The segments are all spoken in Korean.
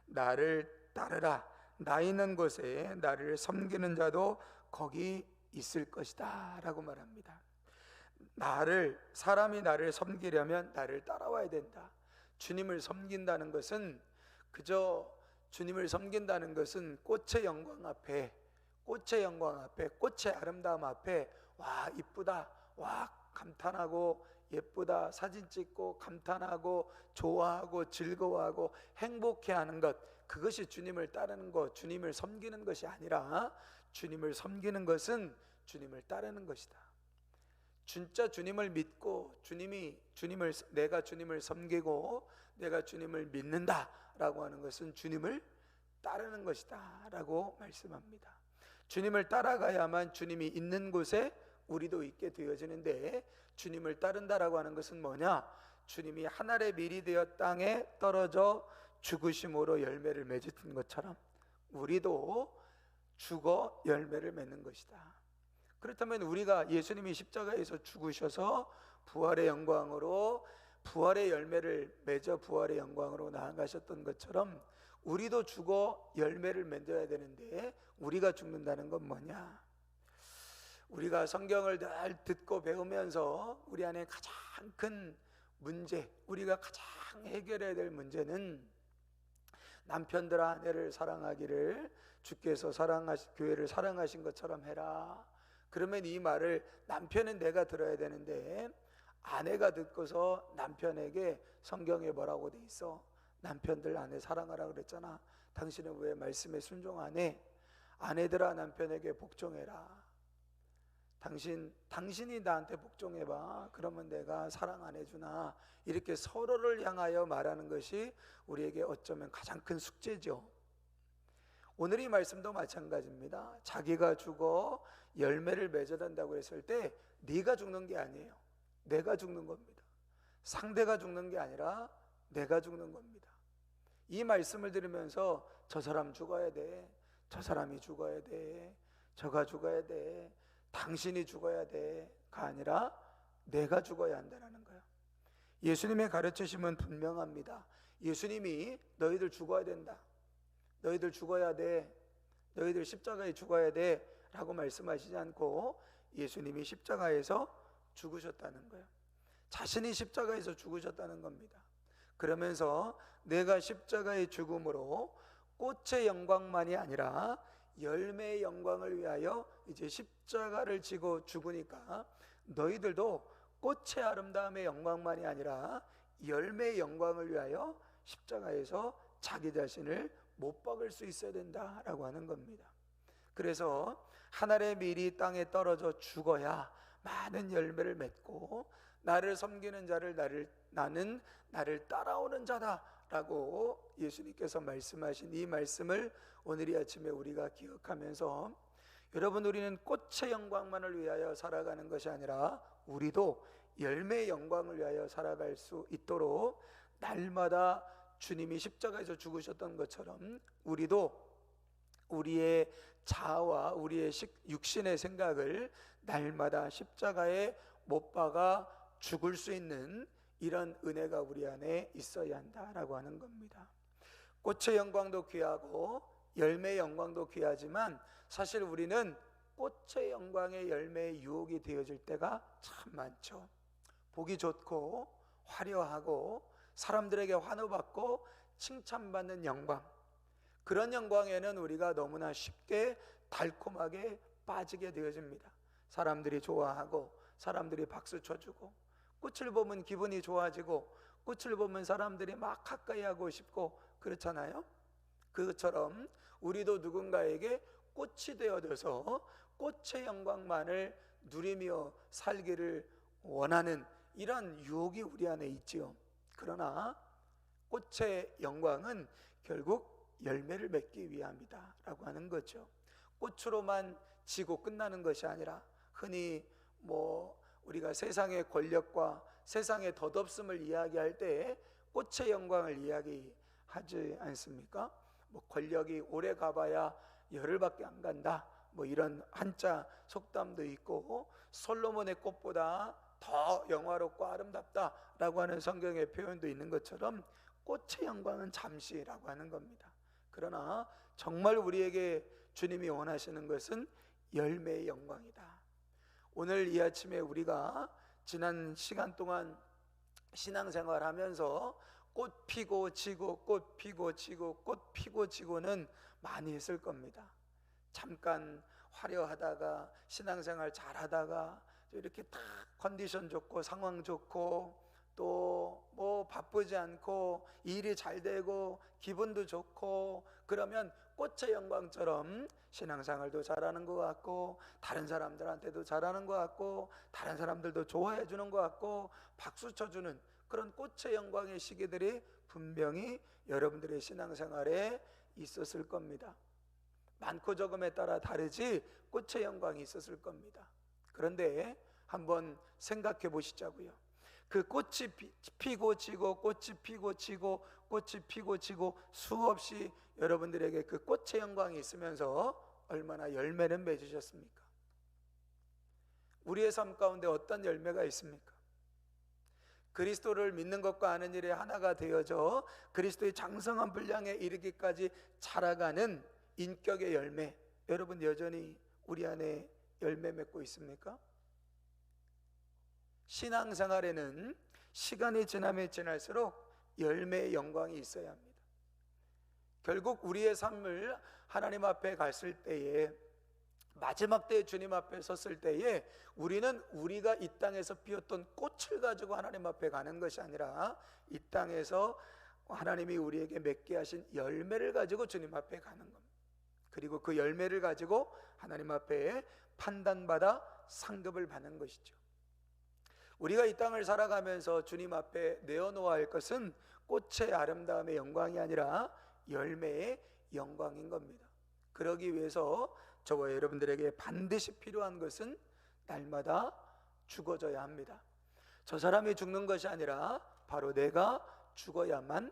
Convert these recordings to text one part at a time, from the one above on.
나를 따르라. 나 있는 곳에 나를 섬기는 자도 거기 있을 것이다 라고 말합니다. 사람이 나를 섬기려면 나를 따라와야 된다. 주님을 섬긴다는 것은 주님을 섬긴다는 것은 꽃의 영광 앞에, 꽃의 아름다움 앞에 와 이쁘다, 와 감탄하고 예쁘다, 사진 찍고 감탄하고 좋아하고 즐거워하고 행복해하는 것, 그것이 주님을 따르는 것, 주님을 섬기는 것이 아니라, 주님을 섬기는 것은 주님을 따르는 것이다. 진짜 주님을 믿고 내가 주님을 섬기고 내가 주님을 믿는다라고 하는 것은 주님을 따르는 것이다 라고 말씀합니다. 주님을 따라가야만 주님이 있는 곳에 우리도 있게 되어지는데, 주님을 따른다라고 하는 것은 뭐냐? 주님이 하늘의 밀이 되어 땅에 떨어져 죽으심으로 열매를 맺은 것처럼 우리도 죽어 열매를 맺는 것이다. 그렇다면 우리가 예수님이 십자가에서 죽으셔서 부활의 영광으로, 부활의 열매를 맺어 부활의 영광으로 나아가셨던 것처럼 우리도 죽어 열매를 맺어야 되는데, 우리가 죽는다는 건 뭐냐? 우리가 성경을 늘 듣고 배우면서 우리 안에 가장 큰 문제, 우리가 가장 해결해야 될 문제는, 남편들아 아내를 사랑하기를 주께서 교회를 사랑하신 것처럼 해라. 그러면 이 말을 남편은 내가 들어야 되는데, 아내가 듣고서 남편에게 성경에 뭐라고 돼 있어? 남편들 아내 사랑하라 그랬잖아. 당신은 왜 말씀에 순종 안 해? 아내들아 남편에게 복종해라. 당신이 나한테 복종해봐. 그러면 내가 사랑 안 해주나? 이렇게 서로를 향하여 말하는 것이 우리에게 어쩌면 가장 큰 숙제죠. 오늘 이 말씀도 마찬가지입니다. 자기가 죽어 열매를 맺어야 된다고 했을 때 네가 죽는 게 아니에요. 내가 죽는 겁니다. 상대가 죽는 게 아니라 내가 죽는 겁니다. 이 말씀을 들으면서 저 사람 죽어야 돼, 저 사람이 죽어야 돼, 저가 죽어야 돼, 당신이 죽어야 돼가 아니라 내가 죽어야 한다는 거예요. 예수님의 가르치심은 분명합니다. 예수님이 너희들 죽어야 된다, 너희들 죽어야 돼, 너희들 십자가에 죽어야 돼 라고 말씀하시지 않고 예수님이 십자가에서 죽으셨다는 거예요. 자신이 십자가에서 죽으셨다는 겁니다. 그러면서 내가 십자가의 죽음으로 꽃의 영광만이 아니라 열매의 영광을 위하여 이제 십자가를 지고 죽으니까, 너희들도 꽃의 아름다움의 영광만이 아니라 열매의 영광을 위하여 십자가에서 자기 자신을 못 박을 수 있어야 된다라고 하는 겁니다. 그래서 하늘의 밀이 땅에 떨어져 죽어야 많은 열매를 맺고, 나를 섬기는 자를 나는 나를 따라오는 자다라고 예수님께서 말씀하신 이 말씀을 오늘 이 아침에 우리가 기억하면서, 여러분, 우리는 꽃의 영광만을 위하여 살아가는 것이 아니라 우리도 열매의 영광을 위하여 살아갈 수 있도록 날마다 주님이 십자가에서 죽으셨던 것처럼 우리도 우리의 자아와 우리의 육신의 생각을 날마다 십자가에 못 박아 죽을 수 있는 이런 은혜가 우리 안에 있어야 한다라고 하는 겁니다. 꽃의 영광도 귀하고 열매의 영광도 귀하지만, 사실 우리는 꽃의 영광의 열매의 유혹이 되어질 때가 참 많죠. 보기 좋고 화려하고 사람들에게 환호받고 칭찬받는 영광, 그런 영광에는 우리가 너무나 쉽게 달콤하게 빠지게 되어집니다. 사람들이 좋아하고 사람들이 박수 쳐주고, 꽃을 보면 기분이 좋아지고, 꽃을 보면 사람들이 막 가까이 하고 싶고 그렇잖아요. 그것처럼 우리도 누군가에게 꽃이 되어져서 꽃의 영광만을 누리며 살기를 원하는 이런 유혹이 우리 안에 있지요. 그러나 꽃의 영광은 결국 열매를 맺기 위함이다 라고 하는 거죠. 꽃으로만 지고 끝나는 것이 아니라, 흔히 우리가 세상의 권력과 세상의 덧없음을 이야기할 때 꽃의 영광을 이야기하지 않습니까? 권력이 오래 가봐야 열흘밖에 안 간다, 이런 한자 속담도 있고, 솔로몬의 꽃보다 더 영화롭고 아름답다라고 하는 성경의 표현도 있는 것처럼, 꽃의 영광은 잠시라고 하는 겁니다. 그러나 정말 우리에게 주님이 원하시는 것은 열매의 영광이다. 오늘 이 아침에 우리가 지난 시간 동안 신앙생활하면서 꽃 피고 지고 꽃 피고 지고 꽃 피고 지고는 많이 했을 겁니다. 잠깐 화려하다가 신앙생활 잘하다가 이렇게 딱 컨디션 좋고 상황 좋고 또 뭐 바쁘지 않고 일이 잘 되고 기분도 좋고 그러면 꽃의 영광처럼 신앙생활도 잘하는 것 같고 다른 사람들한테도 잘하는 것 같고 다른 사람들도 좋아해 주는 것 같고 박수 쳐주는 그런 꽃의 영광의 시기들이 분명히 여러분들의 신앙생활에 있었을 겁니다. 많고 적음에 따라 다르지 꽃의 영광이 있었을 겁니다. 그런데 한번 생각해 보시자고요. 그 꽃이 피고 지고 꽃이 피고 지고 꽃이 피고 지고 수없이 여러분들에게 그 꽃의 영광이 있으면서 얼마나 열매는 맺으셨습니까? 우리의 삶 가운데 어떤 열매가 있습니까? 그리스도를 믿는 것과 아는 일에 하나가 되어져 그리스도의 장성한 분량에 이르기까지 자라가는 인격의 열매, 여러분 여전히 우리 안에 열매 맺고 있습니까? 신앙생활에는 시간이 지나면 지날수록 열매의 영광이 있어야 합니다. 결국 우리의 삶을 하나님 앞에 갔을 때에 마지막 때에 주님 앞에 섰을 때에 우리는 우리가 이 땅에서 피웠던 꽃을 가지고 하나님 앞에 가는 것이 아니라 이 땅에서 하나님이 우리에게 맺게 하신 열매를 가지고 주님 앞에 가는 겁니다. 그리고 그 열매를 가지고 하나님 앞에 판단받아 상급을 받는 것이죠. 우리가 이 땅을 살아가면서 주님 앞에 내어놓아야 할 것은 꽃의 아름다움의 영광이 아니라 열매의 영광인 겁니다. 그러기 위해서 저와 여러분들에게 반드시 필요한 것은 날마다 죽어져야 합니다. 저 사람이 죽는 것이 아니라 바로 내가 죽어야만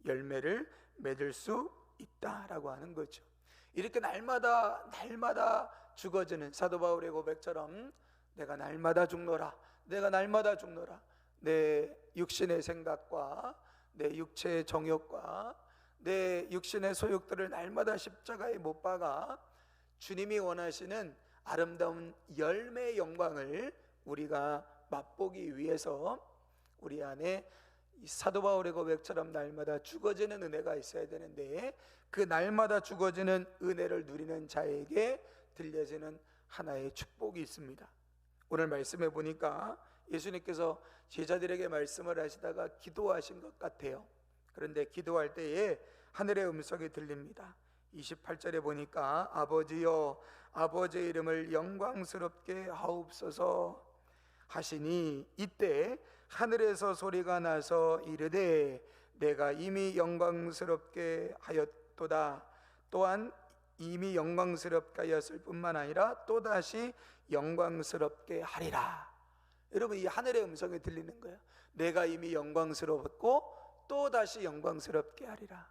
열매를 맺을 수 있다라고 하는 거죠. 이렇게 날마다 죽어지는 사도 바울의 고백처럼 내가 날마다 죽노라, 내가 날마다 죽노라, 내 육신의 생각과 내 육체의 정욕과 내 육신의 소욕들을 날마다 십자가에 못 박아 주님이 원하시는 아름다운 열매의 영광을 우리가 맛보기 위해서 우리 안에 이 사도 바울의 고백처럼 날마다 죽어지는 은혜가 있어야 되는데 그 날마다 죽어지는 은혜를 누리는 자에게 들려지는 하나의 축복이 있습니다. 오늘 말씀해 보니까 예수님께서 제자들에게 말씀을 하시다가 기도하신 것 같아요. 그런데 기도할 때에 하늘의 음성이 들립니다. 28절에 보니까 아버지여 아버지의 이름을 영광스럽게 하옵소서 하시니 이때 하늘에서 소리가 나서 이르되 내가 이미 영광스럽게 하였도다. 또한 이미 영광스럽게 하였을 뿐만 아니라 또다시 영광스럽게 하리라. 여러분 이 하늘의 음성이 들리는 거예요. 내가 이미 영광스럽고 또다시 영광스럽게 하리라.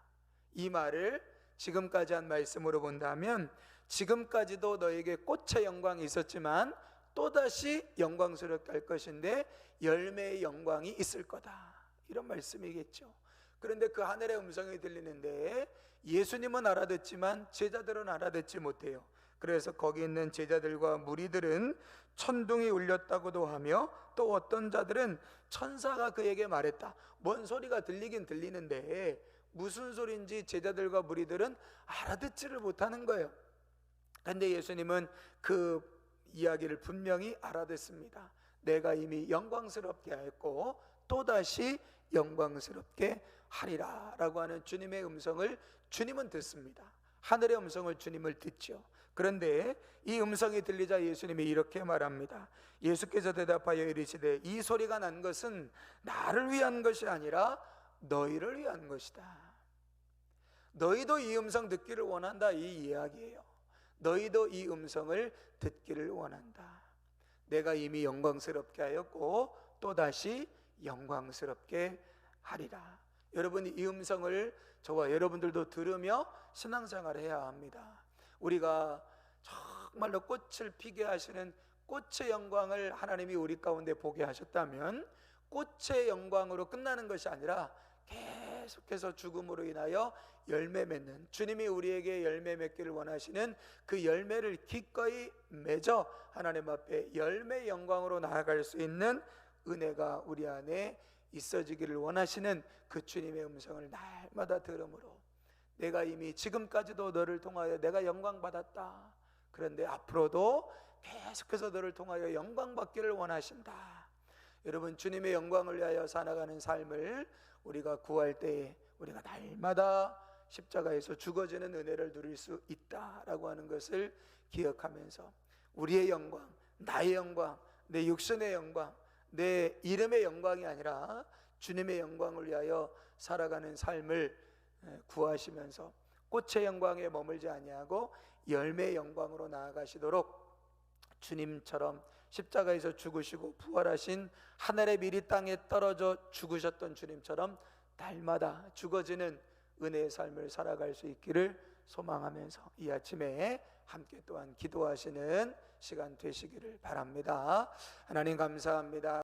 이 말을 지금까지 한 말씀으로 본다면 지금까지도 너에게 꽃의 영광이 있었지만 또다시 영광스럽게 할 것인데 열매의 영광이 있을 거다, 이런 말씀이겠죠. 그런데 그 하늘의 음성이 들리는데 예수님은 알아듣지만 제자들은 알아듣지 못해요. 그래서 거기 있는 제자들과 무리들은 천둥이 울렸다고도 하며 또 어떤 자들은 천사가 그에게 말했다. 뭔 소리가 들리긴 들리는데 무슨 소리인지 제자들과 무리들은 알아듣지를 못하는 거예요. 그런데 예수님은 그 이야기를 분명히 알아듣습니다. 내가 이미 영광스럽게 하였고 또다시 영광스럽게 하리라 라고 하는 주님의 음성을 주님은 듣습니다. 하늘의 음성을 주님을 듣죠. 그런데 이 음성이 들리자 예수님이 이렇게 말합니다. 예수께서 대답하여 이르시되 이 소리가 난 것은 나를 위한 것이 아니라 너희를 위한 것이다. 너희도 이 음성 듣기를 원한다, 이 이야기예요. 너희도 이 음성을 듣기를 원한다. 내가 이미 영광스럽게 하였고 또다시 영광스럽게 하리라. 여러분 이 음성을 저와 여러분들도 들으며 신앙생활을 해야 합니다. 우리가 정말로 꽃을 피게 하시는 꽃의 영광을 하나님이 우리 가운데 보게 하셨다면 꽃의 영광으로 끝나는 것이 아니라 계속해서 죽음으로 인하여 열매 맺는, 주님이 우리에게 열매 맺기를 원하시는 그 열매를 기꺼이 맺어 하나님 앞에 열매 영광으로 나아갈 수 있는 은혜가 우리 안에 있어지기를 원하시는 그 주님의 음성을 날마다 들음으로 내가 이미 지금까지도 너를 통하여 내가 영광 받았다, 그런데 앞으로도 계속해서 너를 통하여 영광 받기를 원하신다. 여러분, 주님의 영광을 위하여 살아가는 삶을 우리가 구할 때에 우리가 날마다 십자가에서 죽어지는 은혜를 누릴 수 있다라고 하는 것을 기억하면서 우리의 영광, 나의 영광, 내 육신의 영광, 내 이름의 영광이 아니라 주님의 영광을 위하여 살아가는 삶을 구하시면서 꽃의 영광에 머물지 아니하고 열매의 영광으로 나아가시도록 주님처럼 십자가에서 죽으시고 부활하신 하늘의 미리 땅에 떨어져 죽으셨던 주님처럼 날마다 죽어지는 은혜의 삶을 살아갈 수 있기를 소망하면서 이 아침에 함께 또한 기도하시는 시간 되시기를 바랍니다. 하나님 감사합니다.